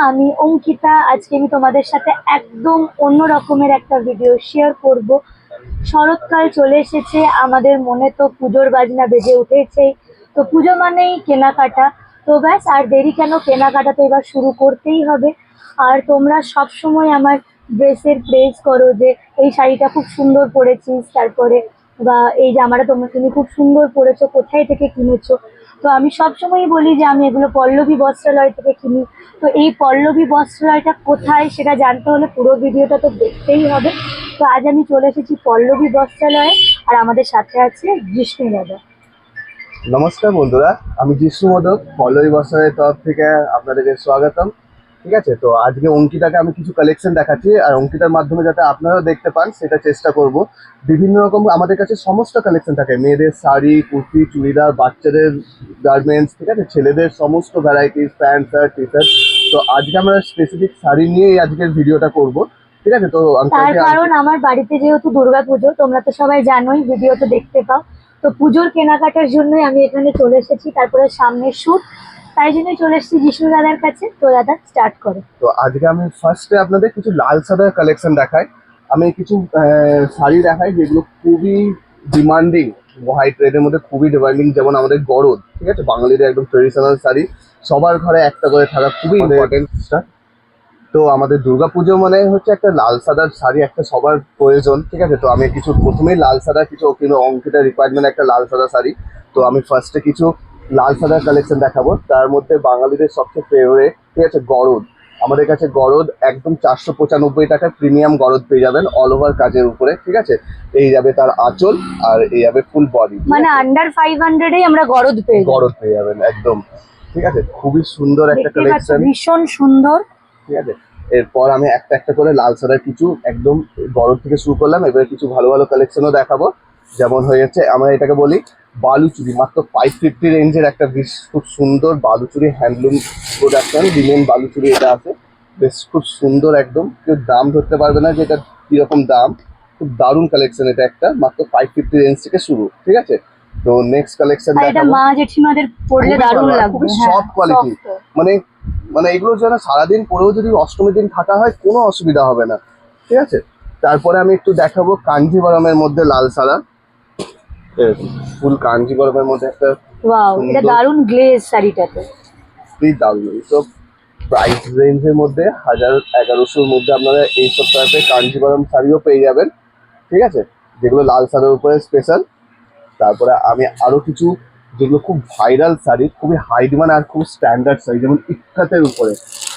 আমি অঙ্কিতা। আজকে আমি তোমাদের সাথে একদম অন্য রকমের একটা ভিডিও শেয়ার করব। শরৎকাল চলে এসেছে, আমাদের মনে তো পুজোর বাজনা বেজে উঠেছে। তো পুজো মানেই কেনাকাটা, তো ব্যাস আর দেরি কেন, কেনাকাটা তো এবার শুরু করতেই হবে। আর তোমরা সব সময় আমার ড্রেসের প্রেজ করো যে এই শাড়িটা খুব সুন্দর পরেছিস, তারপরে বা এই জামাটা তুমি খুব সুন্দর পরেছো, কোথায় থেকে কিনেছো। তো আমি সবসময়ই বলি যে আমি এগুলো পল্লবী বস্ত্রালয় থেকে কিনি। তো এই পল্লবী বস্ত্রালয়টা কোথায় সেটা জানতে হলে পুরো ভিডিওটা তো দেখতেই হবে। তো আজ আমি চলে এসেছি পল্লবী বস্ত্রালয়ে, আর আমাদের সাথে আছে জিষ্ণু দাদা। নমস্কার বন্ধুরা, আমি জিষ্ণু মোদক পল্লবী বস্ত্রালয়ের তরফ থেকে আপনাদেরকে স্বাগতম। ঠিক আছে, তো আজকে অঙ্কিতাকে আমি কিছু কালেকশন দেখাচ্ছি, আর অঙ্কিতার মাধ্যমে যাতে আপনারাও দেখতে পান সেটা চেষ্টা করব। বিভিন্ন রকম আমাদের কাছে সমস্ত কালেকশন থাকে, মেয়েদের শাড়ি, কুর্তি, চুড়িদার, বাচ্চাদের গার্মেন্টস, ঠিক আছে, ছেলেদের সমস্ত varieties, pant shirt, T shirt. তো আজকে আমরা স্পেসিফিক শাড়ি নিয়েই আজকের ভিডিওটা করব। ঠিক আছে, তো তার কারণ আমার বাড়িতে যেহেতু দুর্গাপুজো, তোমরা তো সবাই জানোই, ভিডিও তো দেখতে পাও। তো পুজোর কেনাকাটার জন্যই আমি এখানে চলে এসেছি, তারপরে সামনে শুট, তাই জন্যই চলে এসেছি জিষ্ণু দাদার কাছে। তো দাদা স্টার্ট করো। তো আজকে আমি ফার্স্টে আপনাদের কিছু লাল সাদার কালেকশন দেখাই। আমি কিছু শাড়ি দেখাই যেগুলো খুবই ডিমান্ডিং, হোয়াইট রেডের মধ্যে খুবই ডিমান্ডিং। যেমন আমাদের গরদ, ঠিক আছে, বাঙালিদের একদম ট্রেডিশনাল শাড়ি, সবার ঘরে একটা করে থাকা খুবই ইম্পর্টেন্ট। তো আমাদের দুর্গাপুজো মানে হচ্ছে একটা লাল সাদার শাড়ি একটা সবার প্রয়োজন। ঠিক আছে, তো আমি কিছু প্রথমেই লাল সাদা কিছু কিন্তু অঙ্কিতার রিকোয়ারমেন্ট একটা লাল সাদা শাড়ি। তো আমি ফার্স্টে কিছু লাল সাদার কালেকশন দেখাবো। তার মধ্যে বাঙালিদের সবচেয়ে ফেভারিট, ঠিক আছে, গরদ। আমাদের কাছে গরদ একদম 495 টাকার প্রিমিয়াম গরদ পেয়ে যাবেন, অল ওভার কাজের উপরে। ঠিক আছে, এই যাবে তার আঁচল, আর এই যাবে ফুল বডি, মানে আন্ডার 500 আমরা গরদ পেয়ে যাবো। গরদ পেয়ে যাবেন একদম। ঠিক আছে, খুবই সুন্দর একটা দেখতে পাচ্ছ, কালেকশন, ভীষণ সুন্দর। ঠিক আছে। এরপর আমি একটা একটা করে লাল সাদার কিছু একদম গরম থেকে শুরু করলাম, এবারে কিছু ভালো ভালো কালেকশনও দেখাবো। যেমন হয়ে যাচ্ছে, আমরা এটাকে বলি বালুচুরি, মাত্র 550 রেঞ্জের একটা বেশ খুব সুন্দর Baluchari, handloom production, linen Baluchari এটা আছে। বেশ খুব সুন্দর, একদম কেউ দাম ধরতে পারবে না যে এটা কিরকম দাম। খুব দারুণ কালেকশন, এটা একটা মাত্র 550 রেঞ্জ থেকে শুরু। ঠিক আছে, তো নেক্সট কালেকশন আর এটা দেখাবো। মা জেঠিমাদের পরলে দারুণ লাগবে, খুবই হ্যাঁ, সফট কোয়ালিটি, soft। মানে মানে এগুলো যেন সারাদিন পরেও যদি অষ্টমীর দিন থাকা হয় কোনো অসুবিধা হবে না। ঠিক আছে, তারপরে আমি একটু দেখাবো কাঞ্জিবরমের মধ্যে লাল সাদা, ফুল কাঞ্জিবরমের মধ্যে একটা ওয়াও, এটা সুন্দর, দারুণ গ্লেজ শাড়িটাতে। প্লিজ দারুণ। এইসব প্রাইস রেঞ্জের মধ্যে 1000-1100-র মধ্যে আপনারা এইসব টাইপের কাঞ্জিবরম শাড়িও পেয়ে যাবেন। ঠিক আছে, যেগুলো লাল সাদার উপরে স্পেশাল। তারপরে আমি আরো কিছু যেগুলো খুব ভাইরাল শাড়ি, খুবই হাই ডিমান্ড আর খুব স্ট্যান্ডার্ড শাড়ি, যেমন ইক্কাতের উপরে।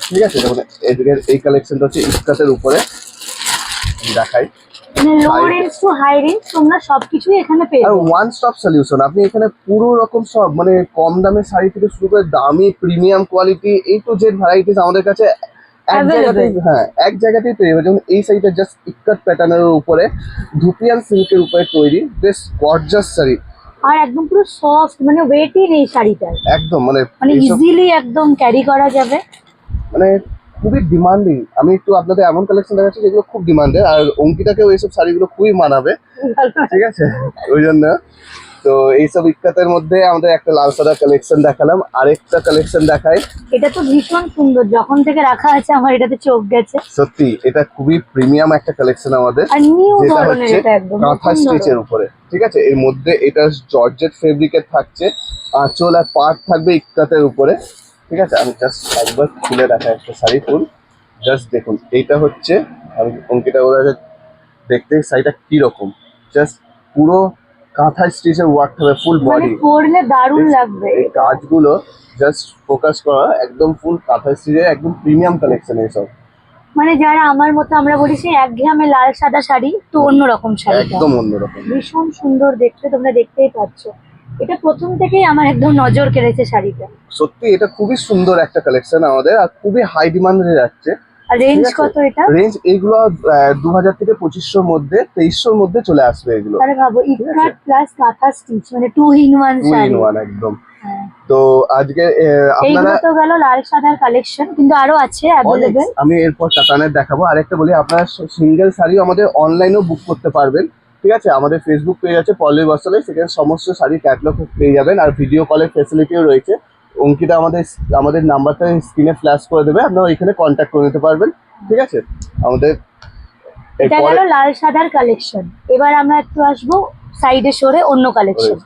ঠিক আছে, যেমন এদিকে এই কালেকশনটা হচ্ছে ইক্কাতের উপরে, দেখাই। মানে low range to high range তোমরা সবকিছুই এখানে পেয়ে আর যাবে। ওয়ান স্টপ সলিউশন, আপনি এখানে পুরো রকম সব, মানে কম দামের শাড়ি থেকে শুরু করে দামি প্রিমিয়াম কোয়ালিটি, এই টু জেড ভ্যারাইটিস আমাদের কাছে এক জায়গাতেই, হ্যাঁ, এক জায়গাতেই পেয়ে যাবে। যেমন এই শাড়িটা জাস্ট ইক্কাত প্যাটার্নের উপরে, ধুপিয়ান সিল্কের উপরে তৈরি, বেশ গর্জাস শাড়ি, আর একদম পুরো সফট, মানে ওয়েটই নেই শাড়িটার, একদম মানে মানে এইসব ইজিলি একদম ক্যারি করা যাবে। মানে খুবই ডিমান্ডিং। আমি একটু আপনাদের এমন কালেকশন দেখাচ্ছি যেগুলো খুব ডিমান্ডেড, আর অঙ্কিতাকেও এইসব শাড়িগুলো খুবই মানাবে। ঠিক আছে, ওই জন্য তো এইসব ইক্কাতের মধ্যে আমাদের একটা লাল সাদা কালেকশন দেখালাম, আরেকটা কালেকশন দেখাই। এটা তো ভীষণ সুন্দর, যখন থেকে রাখা আছে আমার এটাতে চোখ গেছে। সত্যি এটা খুবই প্রিমিয়াম একটা কালেকশন আমাদের, আর নিউ যেটা ধরনের, হচ্ছে এটা একদম কাঁথা নতুন স্টিচের ধরনের। উপরে। ঠিক আছে, এর মধ্যে এটা জর্জেট ফেব্রিকের থাকছে, আঁচল আর পাড় থাকবে ইক্কাতের উপরে। ঠিক আছে, আমি জাস্ট একবার খুলে দেখা একটা শাড়ি ফুল, জাস্ট দেখুন। এইটা হচ্ছে, আমি অঙ্কিতা ওরা দেখতে শাড়িটা কিরকম, জাস্ট পুরো কাঁথা স্টিচের ওয়ার্ক হবে, ফুল মানে বডি। পরলে দারুণ লাগবে। এই কাজগুলো জাস্ট ফোকাস করা, একদম ফুল কাঁথা স্টিচের একদম প্রিমিয়াম কালেকশন এইসব। মানে যারা আমার মতো, আমরা বলি সেই একঘেয়েমে লাল সাদা শাড়ি, তো অন্যরকম শাড়িটা একদম অন্যরকম, ভীষণ সুন্দর দেখতে, তোমরা দেখতেই পাচ্ছ। এটা প্রথম থেকেই আমার একদম নজর কেড়েছে শাড়িটা। সত্যি এটা খুবই সুন্দর একটা কালেকশন আমাদের, আর খুবই হাই ডিমান্ডে যাচ্ছে। আর রেঞ্জ কত এটা? রেঞ্জ এইগুলো 2000 থেকে 2500-র মধ্যে, 2300-র মধ্যে চলে আসবে এগুলো। তাহলে ভাবো, ইকাট প্লাস কাঁথা স্টিচ, মানে 2 in 1 শাড়ি। 2 in 1 একদম। হ্যাঁ। তো আজকে এইগুলো আপনারা তো গেল লাল সাদার কালেকশন, কিন্তু আরো আছে অ্যাভেলেবেল। আমি এরপর কাতানের দেখাবো। আরেকটা বলি, আপনারা সিঙ্গেল শাড়িও আমাদের অনলাইনেও বুক করতে পারবেন। ঠিক আছে, আমাদের ফেসবুক পেজ আছে পল্লবী বস্ত্রালয়, সেখানে সমস্ত শাড়ি ক্যাটালগ পেয়ে যাবেন, আর ভিডিও কলের ফেসিলিটিও রয়েছে। অঙ্কিতা আমাদের আমাদের নাম্বারটা স্ক্রিনে ফ্ল্যাশ করে দেবে, আপনারা এখানে কন্ট্যাক্ট করে নিতে পারবেন, ঠিক আছে। আমাদের এটা এরপরে গেল লাল সাদার কালেকশন। এবার আমরা একটু আসবো সাইডে সরে অন্য কালেকশন।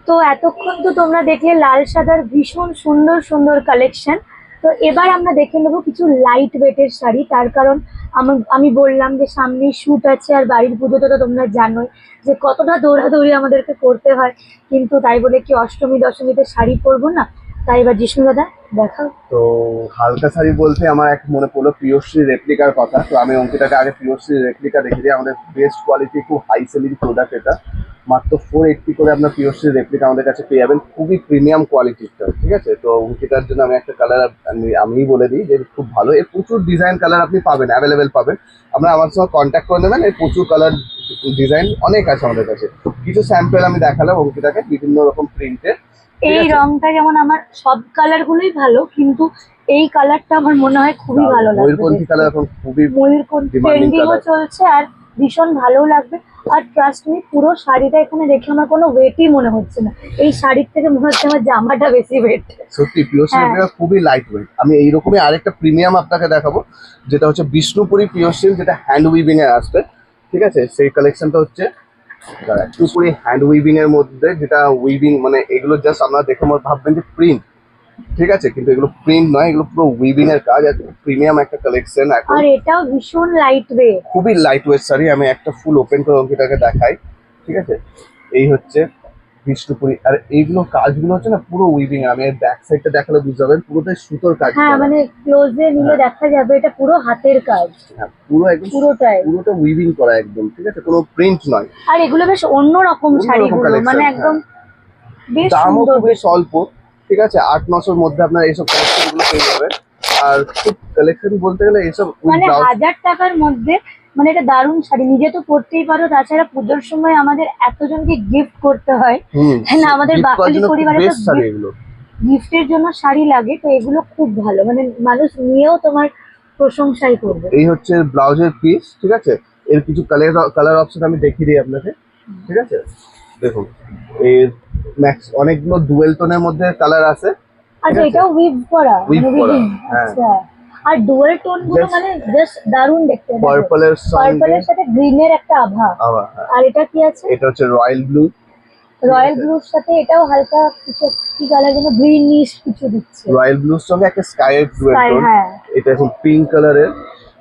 তো এতক্ষণ তো তোমরা দেখলে লাল সাদার ভীষণ সুন্দর সুন্দর কালেকশন। তো এবার আমরা দেখে নেবো কিছু লাইট ওয়েটের শাড়ি। তার কারণ আমি বললাম যে সামনেই শুট আছে, আর বাড়ির পুজোতে তো তোমরা জানোই যে কতটা দৌড়াদৌড়ি আমাদেরকে করতে হয়, কিন্তু তাই বলে কি অষ্টমী দশমীতে শাড়ি পরবো না? তাই এবার জিষ্ণু দাদা দেখাও। তো হালকা শাড়ি বলতে আমার এক মনে পড়লো প্রিয়শ্রী রেপ্লিকার কথা। তো আমি অঙ্কিতাকে আগে প্রিয়শ্রী রেপ্লিকা দেখে দিই। আমাদের বেস্ট কোয়ালিটি, খুব হাই সেলিং প্রোডাক্ট এটা। মাত্র 480 করে আপনার প্রিয়শ্রী রেপ্লিকা আমাদের কাছে পেয়ে যাবেন, খুবই প্রিমিয়াম কোয়ালিটিটা, ঠিক আছে। তো অঙ্কিতার জন্য আমি একটা কালার আমিই বলে দিই যে খুব ভালো, এর প্রচুর ডিজাইন কালার আপনি পাবেন, অ্যাভেলেবেল পাবেন। আপনারা আমার সঙ্গে কন্ট্যাক্ট করে নেবেন, এর প্রচুর কালার ডিজাইন অনেক আছে আমাদের কাছে। কিছু স্যাম্পল আমি দেখালাম অঙ্কিতাকে বিভিন্ন রকম প্রিন্টের। এই রংটা যেমন আমার সব কালার গুলোই ভালো, কিন্তু এই কালারটা আমার মনে হয় খুবই ভালো লাগবে। ময়ূরকণ্ঠী কালার এখন খুবই ময়ূরকণ্ঠী demanding ট্রেন্ডিংও colour। চলছে আর ভীষণ ভালো লাগবে। আর ট্রাস্ট মি, পুরো শাড়িটা এখানে দেখে আমার কোনো ওয়েটই মনে হচ্ছে না। এই শাড়ির থেকে মনে হচ্ছে আমার জামাটা বেশি ওয়েট। সত্যি পিওর হ্যাঁ। সিল্কটা খুবই লাইট ওয়েট। আমি এইরকমই আরেকটা প্রিমিয়াম আপনাকে দেখাবো, যেটা হচ্ছে বিষ্ণুপুরি পিওর সিল্ক, যেটা হ্যান্ড উইভিং এ আসবে, ঠিক আছে। সেই কালেকশনটা হচ্ছে বিষ্ণুপুরি হ্যান্ড উইভিং এর মধ্যে, যেটা উইভিং মানে এগুলো জাস্ট আপনারা দেখে আমার ভাববেন যে প্রিন্ট, ঠিক আছে, কিন্তু এগুলো প্রিন্ট নয়, এগুলো পুরো উইভিং এর কাজ। আর প্রিমিয়াম একটা কালেকশন এখন, আর এটাও ভীষণ লাইট ওয়েট। খুবই লাইট ওয়েট শাড়ি। আমি একটা ফুল ওপেন করে অঙ্কিতাকে দেখাই, ঠিক আছে। এই হচ্ছে বিষ্ণুপুরি, আর এইগুলো কাজগুলো হচ্ছে না পুরো উইভিং। আমি ব্যাক সাইডটা দেখালে বুঝতে পারবেন পুরোটাই সুতোর কাজ হ্যাঁ, করা। মানে ক্লোজে নিলে দেখা যাবে এটা পুরো হাতের কাজ, হ্যাঁ, পুরো একদম পুরোটাই। পুরোটা উইভিং করা একদম, ঠিক আছে, কোনো প্রিন্ট নয়। আর এগুলো বেশ অন্যরকম অন্যরকম শাড়িগুলো, collection, মানে একদম বেশ দামও সুন্দর। খুবই স্বল্প, ঠিক আছে। 800-900-র মধ্যে আপনার এইসব কালেকশন গুলো পেয়ে যাবেন। আর খুব কালেকশন বলতে গেলে এইসব মানে 1000 টাকার মধ্যে, মানে এটা দারুণ শাড়ি। নিজে তো পরতেই পারো, তাছাড়া পুজোর সময় আমাদের এতজনকে গিফট করতে হয়, তাই না? আমাদের বাঙালি পরিবারে তো শাড়ি এগুলো গিফটের জন্য শাড়ি লাগে। তো এগুলো খুব ভালো, মানে মানুষ নিয়েও তোমার প্রশংসাই করবে। এই হচ্ছে ব্লাউজের পিস, ঠিক আছে। এর কিছু কালার অপশন আমি দেখিয়ে দিই আপনাকে, ঠিক আছে। দেখুন, এর ম্যাক্স অনেকগুলো ডুয়েল টোনের মধ্যে কালার আছে। আচ্ছা, এটাও উইভ করা, Weave মানে করা, weaving, হ্যাঁ। আচ্ছা। আর ডুয়াল টোন গুলো Just মানে জাস্ট দারুণ দেখতে। পার্পলের সঙ্গে পার্পলের সাথে গ্রিনের একটা আভা। আবার হ্যাঁ, আর এটা কি আছে? এটা হচ্ছে রয়্যাল ব্লু। রয়্যাল ব্লুর সাথে এটাও হালকা কিছু কি কালার যেন গ্রিনিশ কিছু দিচ্ছে। রয়্যাল ব্লুর সঙ্গে একটা স্কাই ডুয়েল Sky, টোন। হ্যাঁ। এটা এখন পিঙ্ক কালারের,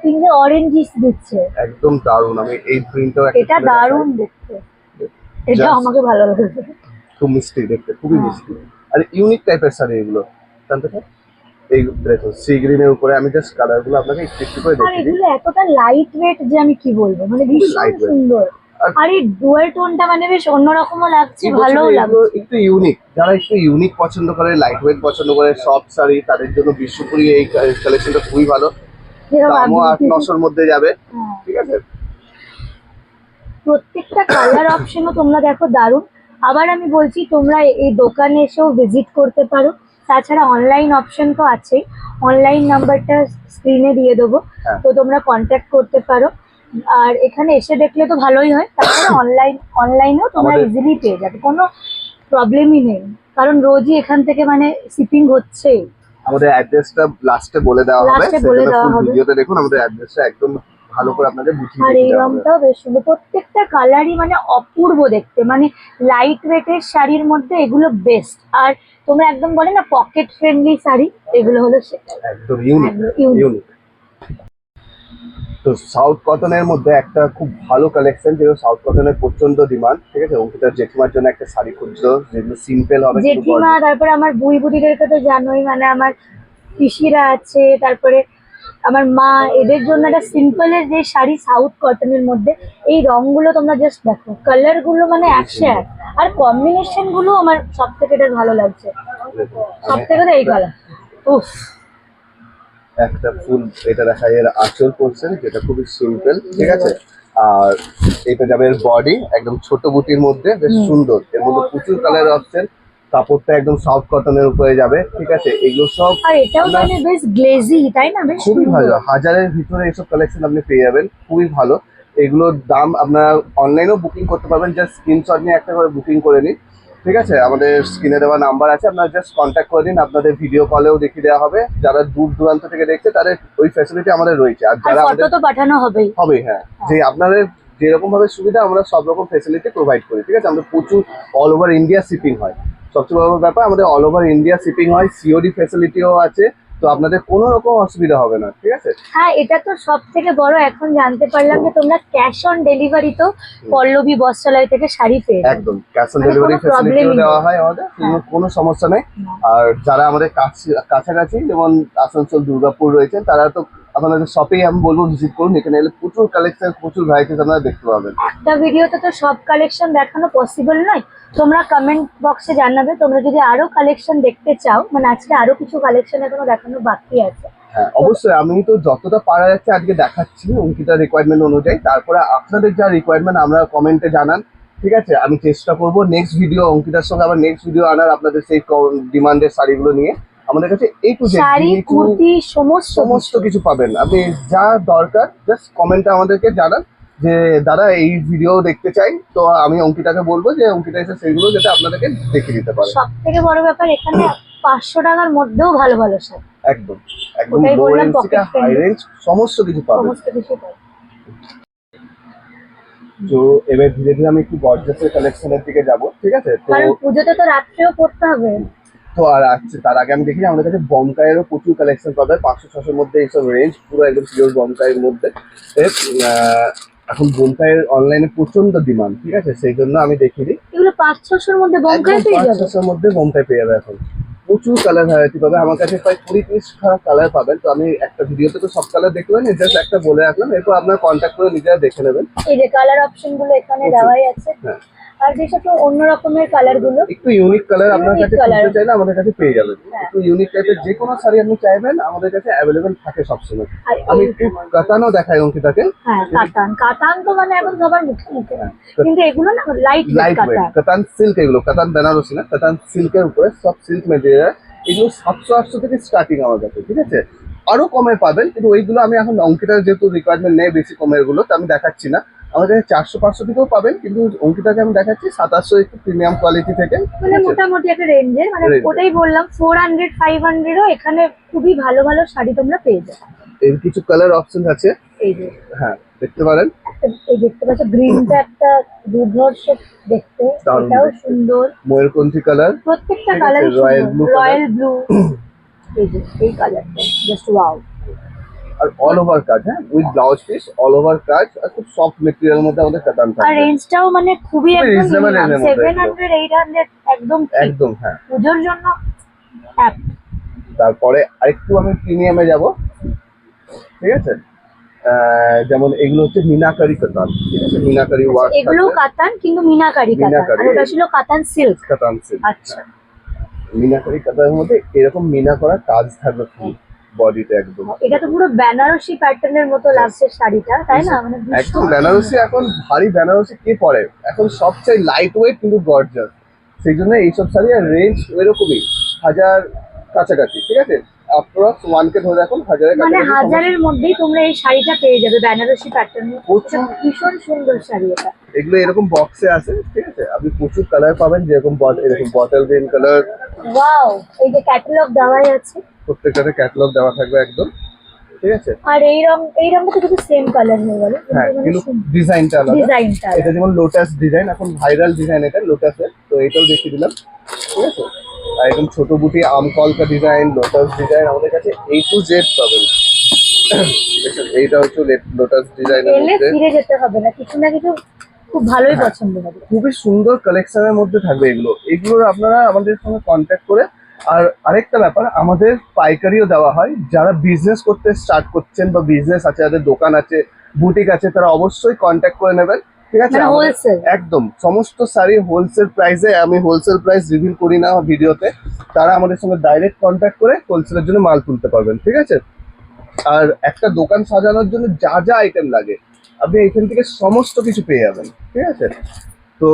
পিঙ্কে অরেঞ্জিস দিচ্ছে। একদম দারুণ। আমি এই প্রিন্টটাও এটা দারুণ দেখতে, এটা Just- আমাকে ভালো লাগছে। খুব মিষ্টি দেখতে, খুবই হ্যাঁ। মিষ্টি। আর ইউনিক টাইপের শাড়ি এগুলো, জানতে চাই। এই দেখুন সি গ্রিনের উপরে আমি জাস্ট কালার গুলো আপনাকে একটু একটু করে আর দেখিয়ে দিই। এগুলো এতটা লাইট ওয়েট যে আমি কি বলবো, মানে ভীষণ lightweight। সুন্দর। আর- আর এই ডুয়াল টোনটা মানে বেশ অন্যরকমও লাগছে, এই বছরে ভালোও এগুলো লাগছে। একটু ইউনিক, যারা একটু ইউনিক পছন্দ করে, লাইট ওয়েট পছন্দ করে, সফট শাড়ি, তাদের জন্য বিশ্বপুরি এই কালেকশনটা খুবই ভালো। যেরকম দামও আমি- 800-900-র মধ্যে যাবে, হ্যাঁ। ঠিক আছে। প্রত্যেকটা কালার অপশনও তোমরা দেখো দারুণ। আবার আমি বলছি, তোমরা এই দোকানে এসেও ভিজিট করতে পারো। তাছাড়া অনলাইন অপশন তো আছেই, অনলাইন নাম্বারটা স্ক্রিনে দিয়ে দেবো, হ্যাঁ। তো তোমরা কন্ট্যাক্ট করতে পারো। আর এখানে এসে দেখলে তো ভালোই হয়, তাছাড়া অনলাইনেও তোমরা আমাদের- ইজিলি পেয়ে যাবে, কোনো প্রবলেমই নেই। কারণ রোজই এখান থেকে মানে শিপিং হচ্ছেই। আমাদের অ্যাড্রেসটা লাস্টে বলে দেওয়া হবে, Last এ বলে সেটা দেওয়া ফুল হবে। ভিডিওতে দেখুন। আমাদের অ্যাড্রেসটা একদম ভালো করে আপনাদের বুঝিয়ে আর এই দেওয়া হবে। রংটাও বেশ সুন্দর, প্রত্যেকটা কালারই মানে অপূর্ব দেখতে, মানে লাইট ওয়েটের শাড়ির মধ্যে এগুলো বেস্ট। আর তোমরা একদম বলে না পকেট ফ্রেন্ডলি শাড়ি, এগুলো হলো সেটা। একদম ইউনিক, একদম unique। ইউনিক। তো সাউথ কটনের মধ্যে একটা খুব ভালো কালেকশন, যেগুলো সাউথ কটনের প্রচন্ড ডিমান্ড, ঠিক আছে। অঙ্কিতার জেঠিমার জন্য একটা শাড়ি খুঁজলো, যেগুলো সিম্পল হবে কিন্তু জেঠিমা, তারপরে আমার বুই বুড়িদেরকে তো জানোই, মানে আমার পিসিরা আছে, তারপরে আমার মা, এদের জন্য একটা সিম্পলের যে শাড়ি সাউথ কটনের মধ্যে, এই রংগুলো তোমরা জাস্ট দেখো, কালার গুলো মানে 101। আর কম্বিনেশন গুলো আমার সব থেকে এটা ভালো লাগছে, সব থেকে তো এই কালার। উফ, একটা ফুল এটা দেখা এর আঁচল পোর্শন, যেটা খুবই সিম্পল, ঠিক আছে। আর এটা যাবে এর বডি, একদম ছোট বুটির মধ্যে, বেশ সুন্দর। এর মধ্যে প্রচুর কালার অপশন, কাপড়টা একদম সফট কটনের উপরে যাবে, ঠিক আছে। এগুলো সব আর এটাও আমরা- মানে বেশ গ্লেজি, তাই না? বেশ খুবই সুন্দর। ভালো, হাজারের ভিতরে এইসব কালেকশন আপনি পেয়ে যাবেন, খুবই ভালো। এগুলোর দাম আপনারা অনলাইনেও বুকিং করতে পারবেন, জাস্ট স্ক্রিনশট নিয়ে একটা করে বুকিং করে নিন, ঠিক আছে, আমাদের স্ক্রিনে দেওয়া নাম্বার আছে, আপনারা জাস্ট কন্ট্যাক্ট করে দিন, আপনাদের ভিডিও কলেও দেখিয়ে দেওয়া হবে। যারা দূর দূরান্ত থেকে দেখছে তাদের ওই ফ্যাসিলিটি আমাদের রয়েছে। আর আর যারা ফটো আমাদের তো পাঠানো হবেই। হবে, হ্যাঁ, যে আপনাদের যেরকম ভাবে সুবিধা আমরা সব রকম ফ্যাসিলিটি প্রোভাইড করি। ঠিক আছে, আমাদের প্রচুর অল ওভার ইন্ডিয়া শিপিং হয়। সবচেয়ে বড় ব্যাপার, আমাদের অল ওভার ইন্ডিয়া শিপিং হয়, সিওডি ফ্যাসিলিটিও আছে। তো আপনাদের কোনো রকম অসুবিধা হবে না। ঠিক আছে, হ্যাঁ, এটা তো সব থেকে বড়, এখন জানতে পারলাম যে তোমরা ক্যাশ অন ডেলিভারি তো পল্লবী বস্ত্রালয় থেকে শাড়ি পেয়ে যাবে। একদম ক্যাশ অন মানে ডেলিভারি কোনো ফ্যাসিলিটিও প্রবলেমই দেওয়া নেই। হয় আমাদের, হ্যাঁ। কোনো সমস্যা নেই। আর যারা আমাদের কাছাকাছি যেমন আসানসোল, দুর্গাপুর রয়েছেন, তারা তো আপনাদের শপেই আমি বলবো ভিজিট করুন। এখানে এলে প্রচুর কালেকশন, প্রচুর ভ্যারাইটিস আপনারা দেখতে পাবেন। একটা ভিডিওতে তো সব কালেকশন দেখানো পসিবল নয়, তোমরা কমেন্ট বক্সে জানাবে তোমরা যদি আরো কালেকশন দেখতে চাও, মানে আজকে আরো কিছু কালেকশন এখনো দেখানো বাকি আছে। হ্যাঁ, অবশ্যই আমি তো যতটা পারা যাচ্ছে আজকে দেখাচ্ছি অঙ্কিতার রিকোয়ারমেন্ট অনুযায়ী। তারপরে আপনাদের যা রিকোয়ারমেন্ট আমরা কমেন্টে জানান। ঠিক আছে, আমি চেষ্টা করব নেক্সট ভিডিও অঙ্কিতার সঙ্গে আবার নেক্সট ভিডিও আনার, আপনাদের সেই ডিমান্ডের শাড়িগুলো নিয়ে। আমাদের কাছে এই টু জেড শাড়ি, কুর্তি, সমস্ত সমস্ত কিছু পাবেন। আপনি যা দরকার জাস্ট কমেন্টে আমাদেরকে জানান যে দাদা এই ভিডিও দেখতে চাই, তো আমি অঙ্কিতাকে বলবো যে অঙ্কিতা এসে সেইগুলো যাতে আপনাদেরকে দেখিয়ে দিতে পারে। সব থেকে বড় ব্যাপার এখানে 500 টাকার মধ্যেও ভালো ভালো শাড়ি, একদম একদম ওটাই লো বললাম, রেঞ্জ থেকে pocket হাই friendly। রেঞ্জ সমস্ত কিছু পাবেন। সমস্ত কিছু পাই। তো এবার ধীরে ধীরে আমি একটু গর্জাসের কালেকশনের দিকে যাব। ঠিক আছে, তো কারণ পুজোতে তো রাত্রেও পড়তে হবে। তো আর আসছে তার আগে আমি দেখি আমাদের কাছে বমকাইয়েরও প্রচুর কালেকশন পাবে। 500-600 মধ্যে এইসব রেঞ্জ, পুরো একদম পিওর বমকাইয়ের মধ্যে। এখন বমকাইয়ের অনলাইনে প্রচন্ড ডিমান্ড। ঠিক আছে, সেই জন্য আমি দেখিয়ে দিই। এগুলো 500-600-র মধ্যে বমকাই পেয়ে যাবে। 500-600 মধ্যে বমকাই পেয়ে যাবে। এখন প্রচুর কালার ভ্যারাইটি পাবে আমার কাছে, প্রায় 20-30 কালার পাবেন। তো আমি একটা ভিডিওতে তো সব কালার দেখবেন, জাস্ট একটা বলে রাখলাম, এরপর আপনারা কন্ট্যাক্ট করে নিজেরা দেখে নেবেন। এই যে কালার অপশন গুলো এখানে প্রচুর। দেওয়াই আছে। হ্যাঁ, আর বেশ একটু অন্য রকমের কালার গুলো, একটু ইউনিক কালার আপনার Unique কাছে colour। খুঁজতে চাইলে আমাদের কাছে পেয়ে যাবেন। হ্যাঁ। একটু ইউনিক টাইপের যে কোনো শাড়ি আপনি চাইবেন আমাদের কাছে অ্যাভেলেবেল থাকে সবসময়। আর আমি এই- একটু কাতানও দেখাই অঙ্কিতাকে। হ্যাঁ, কাতান, কাতান তো মানে এখন সবার মুখে মুখে, কিন্তু এগুলো না লাইট লাইট ওয়েট কাতান। কাতান সিল্ক, এগুলো কাতান বেনারসি না, কাতান সিল্কের উপরে সব সিল্ক মেটেরিয়াল। এগুলো 700-800 থেকে স্টার্টিং আমার কাছে। ঠিক আছে, আরো কমে পাবেন, কিন্তু ওইগুলো আমি এখন অঙ্কিতার যেহেতু রিকোয়ারমেন্ট নেই বেশি কমের গুলো, তো আমি দেখাচ্ছি না। আমাদের কাছে 400-500 থেকেও পাবেন, কিন্তু অঙ্কিতাকে আমি দেখাচ্ছি 700 একটু প্রিমিয়াম কোয়ালিটি থেকে। মানে মোটামুটি একটা রেঞ্জের, মানে Range। ওটাই বললাম 400-500ও এখানে খুবই ভালো ভালো শাড়ি তোমরা পেয়ে যাবে। এর কিছু কালার অপশন আছে, এই যে হ্যাঁ দেখতে পারেন। এই দেখতে পাচ্ছ গ্রিনটা একটা দুর্ধর্ষ দেখতে, দারুণ এটাও দেখতে। সুন্দর। ময়ূরকন্ঠী কালার, প্রত্যেকটা ঠিক আছে, কালারই royal সুন্দর, blue colour। Royal blue. এই যে এই কালারটা জাস্ট ওয়াও। আর অল ওভার কাজ, হ্যাঁ, with blouse piece, all over কাজ, আর খুব সফট মেটেরিয়াল মধ্যে আমাদের কাতান আর থাকবে। রেঞ্জটাও মানে খুবই একদম reasonable range এর মধ্যে 700-800 একদম ঠিক। একদম, হ্যাঁ। পুজোর জন্য apt। তারপরে আরেকটু আমি প্রিমিয়ামে যাব। ঠিক আছে, যেমন এগুলো হচ্ছে মিনাকারি কাতান। ঠিক আছে, মিনাকারি ওয়ার্ক এগুলো কাতান কিন্তু মিনাকারি কাতান, মিনাকারি। আর ওটা ছিল কাতান সিল্ক। কাতান সিল্ক। আচ্ছা, মিনাকারি কাতানের মধ্যে এরকম মিনা করা কাজ থাকবে ফুল বডিতে একদম। এটা তো পুরো বেনারসি প্যাটার্নের মতো লাগছে শাড়িটা, তাই না? মানে ভীষণ একদম বেনারসি, এখন ভারী বেনারসি কে পরে, এখন সব চাই লাইট ওয়েট কিন্তু গর্জাস। সেই জন্য এইসব শাড়ি আর রেঞ্জ ওইরকমই 1000 কাছাকাছি। ঠিক আছে, অ্যাপ্রক্স 1K ধরে রাখুন, 1000-এর মানে কাছাকাছি। হাজারের মধ্যেই তোমরা এই শাড়িটা পেয়ে যাবে বেনারসি প্যাটার্নের। প্রচুর। ভীষণ সুন্দর শাড়ি এটা। এগুলো এরকম বক্সে আছে। ঠিক আছে, আপনি প্রচুর কালার পাবেন, যেরকম এরকম বটল গ্রিন কালার, ওয়াও, এই যে ক্যাটালগ দেওয়াই আছে, প্রত্যেকটাতে ক্যাটালগ দেওয়া থাকবে একদম। ঠিক আছে, আর এই রংটা তো কিন্তু সেম কালার হয়ে গেল, হ্যাঁ, কিন্তু ডিজাইনটা আলাদা। ডিজাইনটা এটা যেমন লোটাস ডিজাইন, এখন ভাইরাল ডিজাইন এটা লোটাসের, তো এটাও দেখিয়ে দিলাম। ঠিক আছে, আর একদম ছোট বুটি আম কলকা ডিজাইন, লোটাস ডিজাইন আমাদের কাছে A to Z পাবেন। দেখুন, এইটা হচ্ছে লোটাস ডিজাইনের এলে মধ্যে ফিরে যেতে হবে না, কিছু না কিছু খুব ভালোই হ্যাঁ। পছন্দ হবে। খুবই সুন্দর কালেকশনের মধ্যে থাকবে এগুলো। এগুলোর আপনারা আমাদের সঙ্গে কন্ট্যাক্ট করে, আর আরেকটা ব্যাপার, আমাদের পাইকারিও দেওয়া হয়। যারা বিজনেস করতে স্টার্ট করছেন বা বিজনেস আছে, যাদের দোকান আছে, বুটিক আছে, তারা অবশ্যই কন্ট্যাক্ট করে নেবেন। ঠিক আছে, মানে আমাদের wholesale। একদম সমস্ত শাড়ি হোলসেল প্রাইসে, আমি হোলসেল প্রাইস রিভিল করি না ভিডিওতে। তারা আমাদের সঙ্গে ডাইরেক্ট কন্ট্যাক্ট করে হোলসেলের জন্য মাল তুলতে পারবেন। ঠিক আছে, আর একটা দোকান সাজানোর জন্য যা যা আইটেম লাগে আপনি এখান থেকে সমস্ত কিছু পেয়ে যাবেন। ঠিক আছে, তো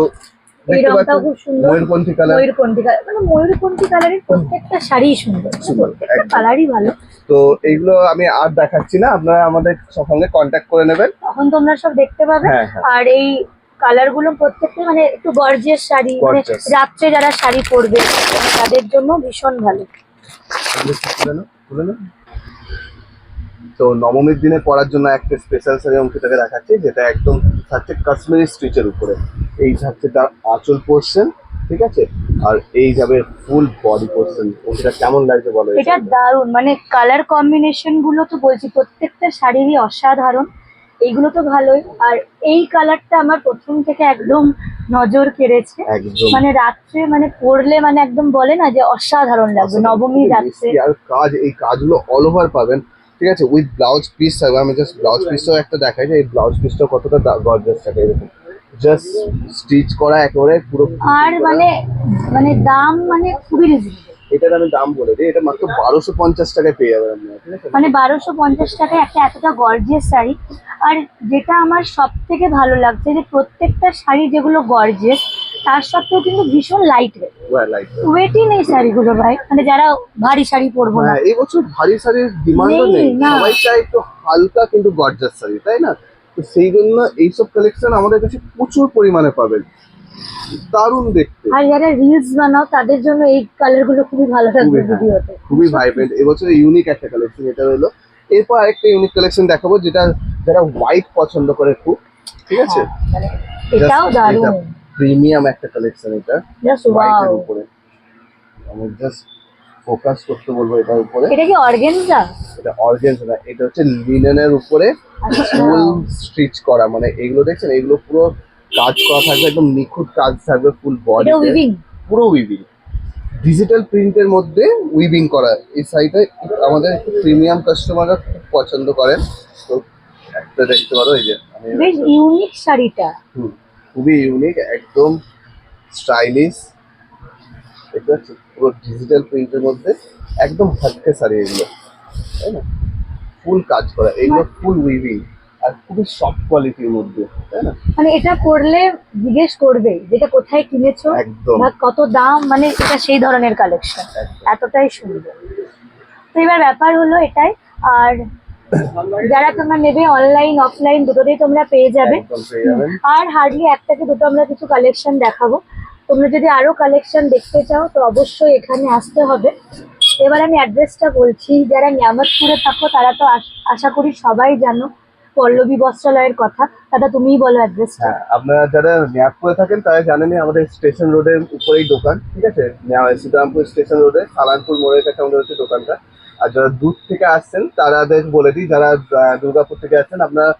এই দেখতে রংটাও পাচ্ছেন খুব সুন্দর, ময়ূরকন্ঠী কালার। ময়ূরকণ্ঠী কালার, মানে ময়ূরকণ্ঠী কালারের প্রত্যেকটা শাড়ি সুন্দর, সুন্দর, প্রত্যেকটা একদম। কালারই ভালো। তো এইগুলো আমি আর দেখাচ্ছি না, আপনারা আমাদের সঙ্গে কন্ট্যাক্ট করে নেবেন। তখন তোমরা সব দেখতে পাবে। হ্যাঁ, হ্যাঁ। আর এই কালার গুলো প্রত্যেকটা মানে একটু গর্জিয়াস শাড়ি, মানে Gorgeous. রাত্রে যারা শাড়ি পরবে তাদের জন্য ভীষণ ভালো। এগুলো একটু তুলে নাও, তুলে নাও। তো নবমীর দিনে পরার জন্য একটা স্পেশাল শাড়ি অঙ্কিতাকে দেখাচ্ছি, যেটা একদম থাকছে কাশ্মীরি স্টিচের উপরে। এই থাকছে তার আঁচল পোর্শন, ঠিক আছে, আর এই যাবে ফুল বডি পোর্শন। ওটা কেমন লাগছে বলো? এই এটা শাড়িটা? দারুণ, মানে কালার কম্বিনেশন গুলো তো বলছি প্রত্যেকটা শাড়িরই অসাধারণ। এইগুলো তো ভালোই, আর এই কালারটা আমার প্রথম থেকে একদম নজর কেড়েছে। একদম মানে রাত্রে মানে পরলে মানে একদম বলে না যে অসাধারণ লাগবে নবমী রাত্রে। মিষ্টি আর কাজ, এই কাজগুলো অল ওভার পাবেন, ঠিক আছে, উইথ ব্লাউজ পিস থাকবে। আমি জাস্ট ব্লাউজ পিসটাও একটা দেখাই যে এই ব্লাউজ পিসটা কতটা গর্জাস থাকে। এরকম জাস্ট স্টিচ করা একেবারে পুরো আর মানে মানে দাম মানে খুবই রিজনেবল। এটার আমি দাম বলে দিই, এটা মাত্র 1250 টাকায় পেয়ে যাবেন আপনারা, ঠিক আছে। মানে 1250 টাকায় একটা এতটা গর্জিয়াস শাড়ি। আর যেটা আমার সব থেকে ভালো লাগছে যে প্রত্যেকটা শাড়ি যেগুলো গর্জিয়াস তার সত্ত্বেও কিন্তু ভীষণ লাইট ওয়েট, লাইক ওয়েটই নেই শাড়িগুলো ভাই, মানে যারা ভারী শাড়ি পরবো না। হ্যাঁ, এই বছর ভারী শাড়ির ডিমান্ডও নেই, নেই, না। সবাই চায় একটু হালকা কিন্তু গর্জাস শাড়ি, তাই না? তো সেই জন্য এইসব কালেকশন আমাদের কাছে প্রচুর পরিমাণে পাবেন, দারুণ দেখতে, আর যারা রিলস বানাও তাদের জন্য এই কালার গুলো খুবই ভালো লাগবে ভিডিওতে। খুবই ভাইব্রেন্ট। এবছর ইউনিক একটা কালেকশন এটা হলো। এরপর আরেকটা ইউনিক কালেকশন দেখাবো, যেটা যারা হোয়াইট পছন্দ করে খুব, ঠিক আছে। মানে এটাও দারুণ, প্রিমিয়াম একটা কালেকশন এটা, জাস্ট হোয়াইটের ওয়াও। উপরে। আমি জাস্ট ফোকাস করতে বলবো এটার উপরে। এটা কি অর্গানজা? এটা অর্গেন্স না, এটা হচ্ছে লিনেনের উপরে আচ্ছা। ফুল স্টিচ করা। মানে এগুলো দেখছেন, এগুলো পুরো কাজ করা থাকবে, একদম নিখুঁত কাজ থাকবে ফুল বডি, এটা উইভিং? পুরো উইভিং, ডিজিটাল প্রিন্টের মধ্যে উইভিং করা। এই শাড়িটা আমাদের প্রিমিয়াম কাস্টমাররা খুব পছন্দ করেন। তো একটা দেখতে পারো, এই যে বেশ ইউনিক শাড়িটা। খুবই ইউনিক, একদম স্টাইলিশ, দেখতে পাচ্ছি পুরো ডিজিটাল প্রিন্টের মধ্যে, একদম হালকা শাড়ি এগুলো, তাই না? ফুল কাজ করা, এগুলো ফুল উইভিং আর খুবই সফট কোয়ালিটির মধ্যে, তাই না? মানে এটা পরলে জিজ্ঞেস করবে যেটা কোথায় কিনেছো একদম। বা কত দাম, মানে এটা সেই ধরনের কালেকশন, একদম। এতটাই সুন্দর। তো এবার ব্যাপার হলো এটাই। আর যারা তোমরা নেবে অনলাইন অফলাইন দুটোতেই তোমরা পেয়ে যাবে। একদম পেয়ে যাবেন। আর হার্ডলি এক থেকে দুটো আমরা কিছু কালেকশন দেখাবো। তোমরা যদি আরো কালেকশন দেখতে চাও তো অবশ্যই এখানে আসতে হবে। এবার আমি অ্যাড্রেসটা বলছি, যারা নিয়ামতপুরে থাকো তারা তো আশা করি সবাই জানো পল্লবী বস্ত্রালয়ের কথা। দাদা তুমিই বলো অ্যাড্রেসটা। হ্যাঁ, আপনারা যারা নিয়ামপুরে থাকেন তারা জানেনই, আমাদের স্টেশন রোডের উপরেই দোকান, ঠিক আছে। সীতারামপুর স্টেশন রোডে সালানপুর মোড়ের কাছে আমাদের হচ্ছে দোকানটা। আর যারা দূর থেকে আসছেন তাদের বলে দিই, যারা দুর্গাপুর থেকে আসছেন, আপনারা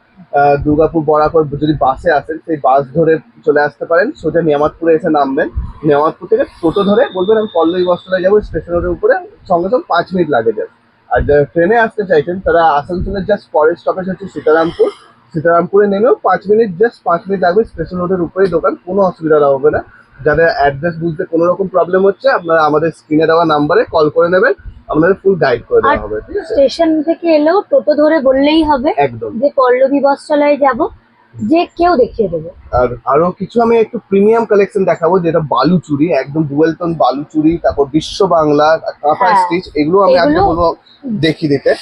দুর্গাপুর বরাবর যদি বাসে আসেন, সেই বাস ধরে চলে আসতে পারেন, সোজা নিয়ামতপুরে এসে নামবেন। নিয়ামতপুর থেকে টোটো ধরে বলবেন আমি পল্লবী বস্ত্রালয় যাবো, স্টেশন রোডের উপরে, সঙ্গে সঙ্গে 5 মিনিট লাগে যায়। আর যারা ট্রেনে আসতে চাইছেন তারা আসানসোলের জাস্ট পরের স্টপেজ হচ্ছে সীতারামপুর। সীতারামপুরে নেমেও 5 মিনিট, জাস্ট 5 মিনিট লাগবে, স্টেশন রোডের উপরেই দোকান, কোনো অসুবিধা হবে না। যাদের অ্যাড্রেস বুঝতে কোনো রকম প্রবলেম হচ্ছে, আপনারা আমাদের স্ক্রিনে দেওয়া নাম্বারে কল করে নেবেন, আপনাদের ফুল গাইড করে আর দেওয়া হবে, ঠিক আছে। স্টেশন থেকে এলেও টোটো ধরে বললেই হবে একদম। যে পল্লবী বস্ত্রালয়ে যাব, যে কেউ দেখিয়ে দেবে। আর আরো কিছু আমি একটু প্রিমিয়াম কালেকশন দেখাবো, যেটা বালুচুরি, একদম ডুয়েল টোন বালুচুরি, তারপর বিশ্ব বাংলা কাঁথা হ্যাঁ, স্টিচ, এগুলো আমি আজকে এগুলো- বলবো দেখিয়ে দিতে,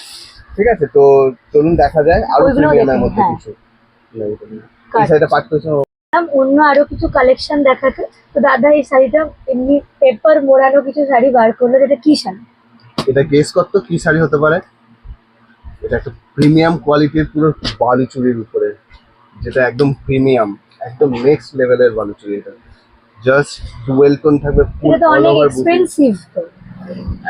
ঠিক আছে। তো চলুন দেখা যায় আরো ওইগুলো প্রিমিয়ামের দেখুন, মধ্যে হ্যাঁ। কিছু। এই শাড়িটা পাঠ করছে অন্য আরো কিছু কালেকশন দেখাতে। তো দাদা এই শাড়িটা এমনি পেপার মোড়ানো কিছু শাড়ি বার করলো, এটা কি শাড়ি? এটা গেস করতো কি শাড়ি হতে পারে। এটা একটা প্রিমিয়াম কোয়ালিটির পুরো বালুচুরির উপরে, যেটা একদম প্রিমিয়াম, একদম নেক্সট লেভেলের বালুচুরি। এটা জাস্ট ডুয়েল টোন থাকবে, ফুল এটা তো অল অনেক ওভার বুটি। এক্সপেন্সিভ তো।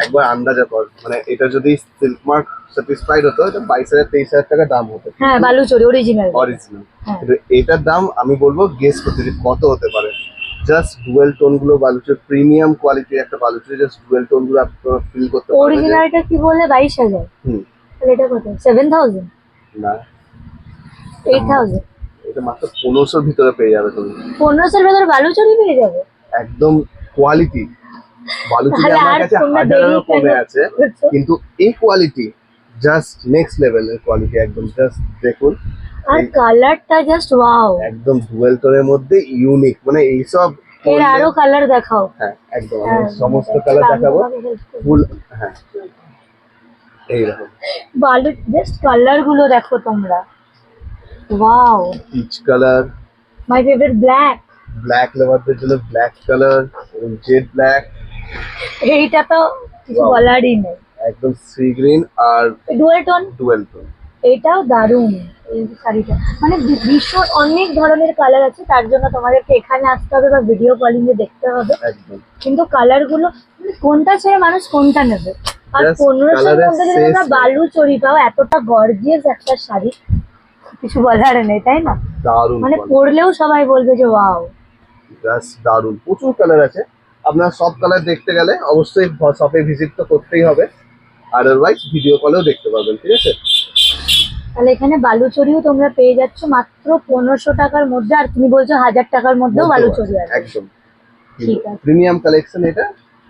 একবার আন্দাজা কর, মানে এটা যদি সিল্ক মার্ক সার্টিসফাইড হতো, এটা 22,000 23,000 টাকা দাম হতো, হ্যাঁ বালুচরি অরিজিনাল। অরিজিনাল। হ্যাঁ। কিন্তু এটার দাম আমি বলবো গেস করতে যে কত হতে পারে। জাস্ট ডুয়েল টোন গুলো বালুচুরি, প্রিমিয়াম কোয়ালিটির একটা বালুচুরি, জাস্ট ডুয়েল টোন গুলো আপনারা ফিল করতে পারবেন যে- অরিজিনালটা কি বলে 22,000? হুম, তাহলে এটা কত? 7,000? না, 8,000? এটা মাত্র 1500 ভিতরে পেয়ে যাবে তুমি, 1500-র ভেতরে বালুচরি পেয়ে যাবে? একদম কোয়ালিটি। বালুচুরি তাহলে আমার আর কাছে তোমরা হাজারেরও দেরি কমে কেন আছে, করছো? কিন্তু এই কোয়ালিটি জাস্ট নেক্সট লেভেলের কোয়ালিটি, একদম জাস্ট দেখুন। আর এই- কালারটা জাস্ট ওয়াও। একদম ডুয়েল টোনের মধ্যে ইউনিক, মানে এইসব এর করলে- আরো কালার দেখাও। হ্যাঁ একদম, আমি হ্যাঁ, সমস্ত কালার দেখাবো ফুল। হ্যাঁ এইরকম বালু, জাস্ট কালার গুলো দেখো তোমরা, wow. Peach colour, my favourite black. Black লাভারদের জন্য ব্ল্যাক কালার এবং জেড ব্ল্যাক, এইটা তো কিছু Wow. বলারই নেই। একদম সি গ্রিন আর ডুয়েল টোন, ডুয়েল টোন। এটাও দারুণ এই শাড়িটা, মানে ভীষণ অনেক ধরনের কালার আছে, তার জন্য তোমাদেরকে এখানে আসতে হবে বা ভিডিও কলিং এ দেখতে হবে। একদম কিন্তু কালার গুলো মানে কোনটা ছেড়ে মানুষ কোনটা নেবে। আর Just 1500 colour-এর মধ্যে যদি তোমরা শেষ নেই। বালুচরি পাও, এতটা গর্জিয়াস একটা শাড়ি, কিছু বলার নেই তাই না? দারুণ, মানে পরলেও সবাই বলবে যে ওয়াও। জাস্ট দারুণ। প্রচুর কালার আছে, আপনার সব কালার দেখতে গেলে অবশ্যই শপে ভিজিট তো করতেই হবে, আদারওয়াইজ ভিডিও কলেও দেখতে পারবেন, ঠিক আছে। তাহলে এখানে বালুচরিও তোমরা পেয়ে যাচ্ছ মাত্র 1500 টাকার মধ্যে, আর তুমি বলছো 1000 টাকার মধ্যেও বালুচরি আছে। একদম ঠিক আছে, প্রিমিয়াম কালেকশন, এটা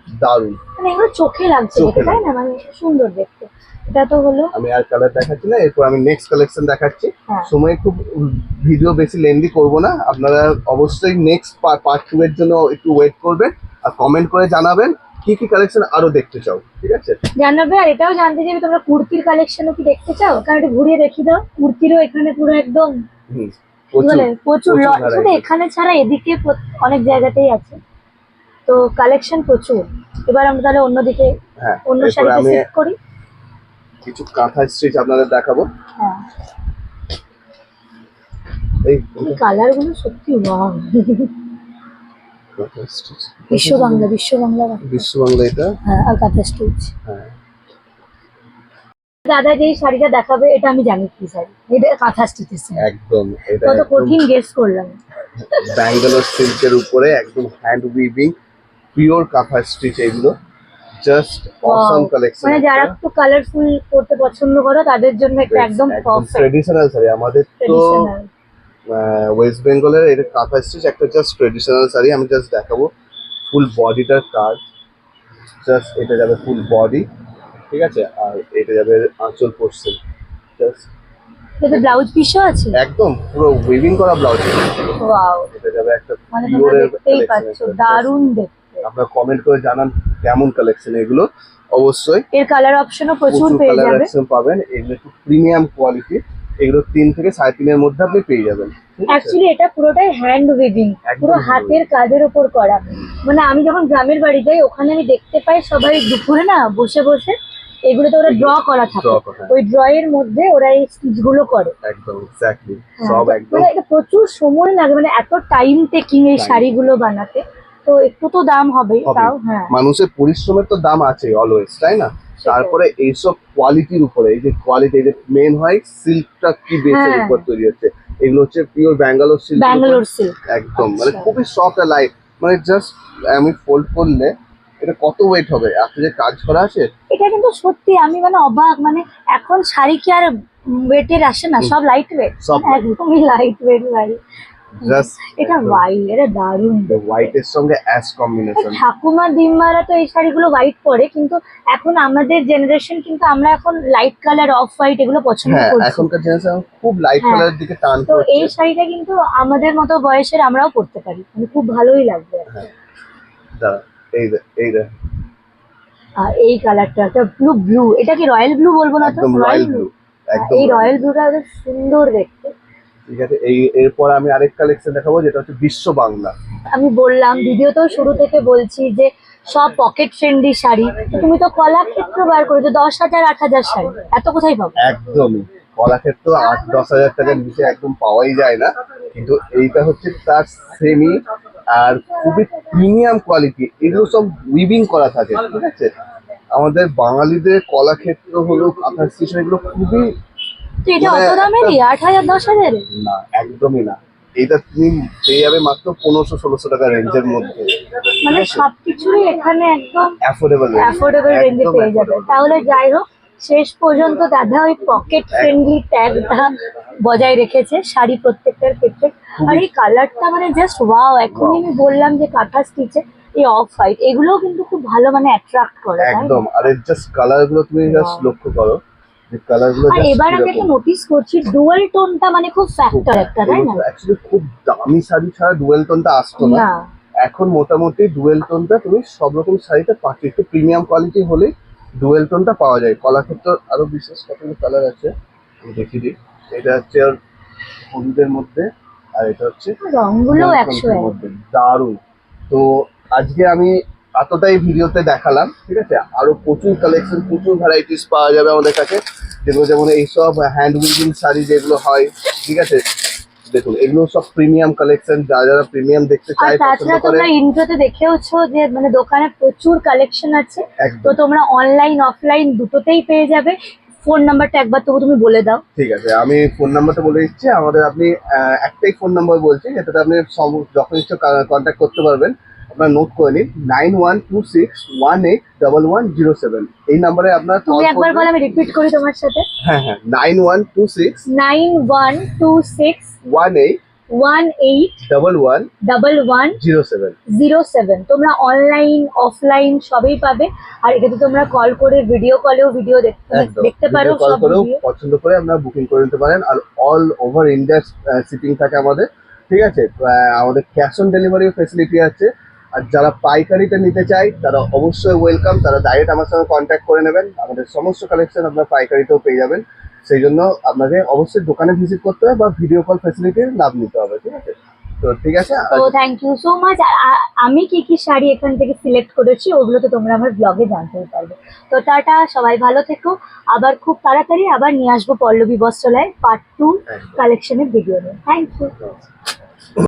দারুণ। মানে এগুলো চোখে লাগছে চোখে দেখে, তাই না? মানে সুন্দর দেখতে। এটা তো হলো। আমি আর কালার দেখাচ্ছি না, এরপর আমি নেক্সট কালেকশন দেখাচ্ছি। হ্যাঁ। সময় খুব ভিডিও বেশি লেন্দি করব না, আপনারা অবশ্যই নেক্সট পার্ট 2 এর জন্য একটু ওয়েট করবেন আর কমেন্ট করে জানাবেন কি কি কালেকশন আরো দেখতে চাও, ঠিক আছে। জানাবে। আর এটাও জানতে চাইবে তোমরা কুর্তির কালেকশনও কি দেখতে চাও, কারণ একটু ঘুরিয়ে দেখিয়ে দাও। কুর্তিরও এখানে পুরো একদম হুম, কি বলে প্রচুর প্রচুর শুধু variety। এখানে ছাড়া এদিকে অনেক জায়গাতেই আছে, তো কালেকশন প্রচুর। এবার আমরা তাহলে অন্যদিকে হ্যাঁ, অন্য এরপর শাড়িতে আমি শিফট করি। কিছু কাঁথা স্টিচ আপনাদের দেখাবো। হ্যাঁ, এই এই কালার গুলো সত্যি ওয়াও। কাঁথা স্টিচ, বিশ্ব বাংলা, বিশ্ব বাংলা। বিশ্ব বাংলা এটা। হ্যাঁ, আর কাঁথা স্টিচ। হ্যাঁ, দাদা যেই শাড়িটা দেখাবে এটা আমি জানি কি শাড়ি, এটা কাঁথা স্টিচের শাড়ি। একদম এটা কত একদম কঠিন গেস করলাম। ব্যাঙ্গালোর সিল্কের উপরে একদম হ্যান্ড উইভিং পিওর কাঁথা স্টিচ, এগুলো জাস্ট অসম Wow. কালেকশন। মানে যারা একটু কালারফুল করতে পছন্দ করো তাদের জন্য এটা একদম পারফেক্ট। ট্রেডিশনাল শাড়ি আমাদের তো ট্রেডিশনাল। ওয়েস্ট বেঙ্গলের এটা কাঁথা স্টিচ, একটা জাস্ট ট্রেডিশনাল শাড়ি আমি জাস্ট দেখাবো। ফুল বডিটার কাজ, জাস্ট এটা যাবে ফুল বডি, ঠিক আছে, আর এটা যাবে আঁচল পোর্শন, জাস্ট এতে ব্লাউজ পিসও আছে। একদম পুরো উইভিং করা ব্লাউজ। ওয়াও, এটা যাবে একটা মানে তোমরা পিওরের দেখতেই পাচ্ছ দারুণ দেখতে। আপনারা কমেন্ট করে জানান কেমন কালেকশন এগুলো, অবশ্যই। এর কালার অপশনও প্রচুর পেয়ে কালার যাবে। অপশন পাবেন, এগুলো একটু প্রিমিয়াম কোয়ালিটি, এগুলো 3 থেকে 3.5 মধ্যে আপনি পেয়ে যাবেন, ঠিক আছে? অ্যাকচুয়ালি এটা পুরোটাই হ্যান্ড উইভিং, একদম পুরো হাতের কাজের উপর করা। মানে আমি যখন গ্রামের বাড়ি যাই ওখানে আমি দেখতে পাই সবাই দুপুরে না বসে বসে এগুলোতে ওরা ড্র করা থাকে, Draw করা। ওই ড্রয়ের মধ্যে ওরা এই স্টিচ গুলো করে। একদম এক্স্যাক্টলি, হ্যাঁ, সব তো একদম মানে এটা প্রচুর সময় লাগে, মানে এত টাইম টেকিং এই Time শাড়িগুলো বানাতে, তো একটু তো দাম হবেই হবে। তাও। হ্যাঁ, মানুষের পরিশ্রমের তো দাম আছে অলওয়েজ, তাই না? তারপরে এইসব কোয়ালিটির উপরে, এই যে কোয়ালিটি, এই যে মেন হয় সিল্কটা কি বেসের হ্যাঁ। উপর তৈরি হচ্ছে, এগুলো হচ্ছে pure Bangalore silk. Bangalore silk. একদম মানে আচ্ছা। খুবই সফট আর লাইট, মানে জাস্ট আমি ফোল্ড করলে এটা কত ওয়েট হবে, আপনি যে কাজ করা আছে। এটা কিন্তু সত্যি আমি মানে অবাক, মানে এখন শাড়ি কি আর ওয়েটের আসে না, সব লাইট ওয়েট, সব একদমই লাইট ওয়েট শাড়ি। জাস্ট এটা হোয়াইট, এটা দারুণ দেখতে। হোয়াইটের সঙ্গে অ্যাশ কম্বিনেশন। ঠাকুমা দিম্মারা তো এই শাড়িগুলো হোয়াইট পরে, কিন্তু এখন আমাদের জেনারেশন কিন্তু আমরা এখন লাইট কালার অফ হোয়াইট এগুলো পছন্দ হ্যাঁ, করছি। এখনকার জেনারেশন খুব লাইট হ্যাঁ। কালারের দিকে টান তো করছে। এই শাড়িটা কিন্তু আমাদের মতো বয়সের আমরাও পরতে পারি, মানে খুব ভালোই লাগবে। হ্যাঁ, দাঁড়া, এই দেখ আর এই কালারটা একটা ব্লু ব্লু, এটা কি রয়্যাল ব্লু বলবো না তো, একদম রয়্যাল ব্লু, একদম এই royal রয়্যাল ব্লুটা বেশ সুন্দর দেখতে। ঠিক আছে। এরপর আমি আরেক কালেকশন দেখাবো, যেটা হচ্ছে বিশ্ব বাংলা। আমি বললাম ভিডিওতেও শুরু থেকে বলছি যে সব পকেট ফ্রেন্ডলি শাড়ি, তো তুমি তো কলাক্ষেত্র বার করেছো 10,000 8,000 শাড়ি, এত কোথায় পাবো? একদমই, কলাক্ষেত্র 8-10 হাজার টাকার নিচে একদম পাওয়াই যায় না, কিন্তু এইটা হচ্ছে তার সেমি আর খুবই প্রিমিয়াম কোয়ালিটি, এগুলো সব উইভিং করা থাকে, ঠিক আছে। আমাদের বাঙালিদের কলাক্ষেত্র হলো কাঁথা স্টেশন, এগুলো খুবই তো এটা মানে অত দামেরই, 8,000 10,000? না, একদমই না। এটা তুমি পেয়ে যাবে মাত্র 1500-1600 টাকা রেঞ্জের মধ্যে, মানে সবকিছুই এখানে একদম অ্যাফোর্ডেবল অ্যাফোর্ডেবল রেঞ্জে পেয়ে যাবে। তাহলে যাই হোক, শেষ পর্যন্ত দাদা ওই পকেট ফ্রেন্ডলি ট্যাগটা বজায় রেখেছে শাড়ি প্রত্যেকটার ক্ষেত্রে। আর এই কালারটা মানে জাস্ট ওয়াও। এখনই আমি বললাম যে কাঁথা স্টিচে এই অফ হোয়াইট এগুলোও কিন্তু খুব ভালো মানে অ্যাট্রাক্ট করে, তাই না? একদম। আর এর জাস্ট কালার গুলো তুমি জাস্ট লক্ষ্য করো, যে কালার গুলো আর এবার আমি একটা নোটিস করছি ডুয়াল টোনটা মানে খুব ফ্যাক্টর একটা, তাই না? অ্যাকচুয়ালি খুব দামি শাড়ি ছাড়া ডুয়েল টোনটা আসতো না, না, এখন মোটামুটি ডুয়েল টোনটা তুমি সব রকম শাড়িতে পাচ্ছ, একটু প্রিমিয়াম কোয়ালিটি হলেই ডুয়েল টোনটা পাওয়া যায়। কলাক্ষেত্র আরো বিশেষ কতগুলো কালার আছে, আমি দেখিয়ে দিই। এটা হচ্ছে আর হলুদের মধ্যে আর এটা হচ্ছে রংগুলো gold 100 এর মধ্যে দারুণ। তো আজকে আমি এতটাই ভিডিওতে দেখালাম, ঠিক আছে? আরো প্রচুর কালেকশন, প্রচুর ভ্যারাইটিস পাওয়া যাবে আমাদের কাছে, যেগুলো যেমন এইসব হ্যান্ড উইভিং শাড়ি যেগুলো হয়, ঠিক আছে? দেখুন এগুলো সব প্রিমিয়াম কালেকশন, যারা যারা প্রিমিয়াম দেখতে আর চায়, পছন্দ তাছাড়া করে। তোমরা ইন্ট্রোতে দেখেওছো যে মানে দোকানে প্রচুর কালেকশন আছে, তো একদম তোমরা অনলাইন অফলাইন দুটোতেই পেয়ে যাবে। ফোন নাম্বারটা একবার তবু তুমি বলে দাও। ঠিক আছে, আমি ফোন নাম্বারটা বলে দিচ্ছি আমাদের। আপনি একটাই ফোন নাম্বার বলছি, এটাতে আপনি যখন ইচ্ছে কন্ট্যাক্ট করতে পারবেন। আপনার নোট করে নিন, 9126181107। এই নাম্বারে আপনার তুমি কল একবার করবেন। বলো, আমি রিপিট করি তোমার সাথে। হ্যাঁ হ্যাঁ, 9126 9126181107। 181107। তোমরা অনলাইন অফলাইন সবই পাবে। আর এটাতে তোমরা কল করে ভিডিও কলেও ভিডিও একদম, দেখতে পারো ভিডিও কল সব করেও ভিডিও। পছন্দ করে আপনারা বুকিং করে নিতে পারেন। আর অল ওভার ইন্ডিয়া শিপিং থাকে আমাদের, ঠিক আছে? আমাদের ক্যাশ অন ডেলিভারি ফেসিলিটি আছে। আর যারা পাইকারিতে নিতে চায় তারা অবশ্যই ওয়েলকাম, তারা ডাইরেক্ট আমার সঙ্গে কন্ট্যাক্ট করে নেবেন। আমাদের সমস্ত কালেকশন আপনার পাইকারিতেও পেয়ে যাবেন। সেই জন্য আপনাকে অবশ্যই দোকানে ভিজিট করতে হবে বা ভিডিও কল ফেসিলিটির লাভ নিতে হবে, ঠিক আছে? তো ঠিক আছে, তো থ্যাংক ইউ সো মাচ। আমি কি কি শাড়ি এখান থেকে সিলেক্ট করেছি ওগুলো তো তোমরা আমার ব্লগে জানতেই পারবে। তো টাটা, সবাই ভালো থেকো। আবার খুব তাড়াতাড়ি আবার নিয়ে আসবো পল্লবী বস্ত্রালয় পার্ট 2 একদম। কালেকশনের ভিডিও নিয়ে। Thank you.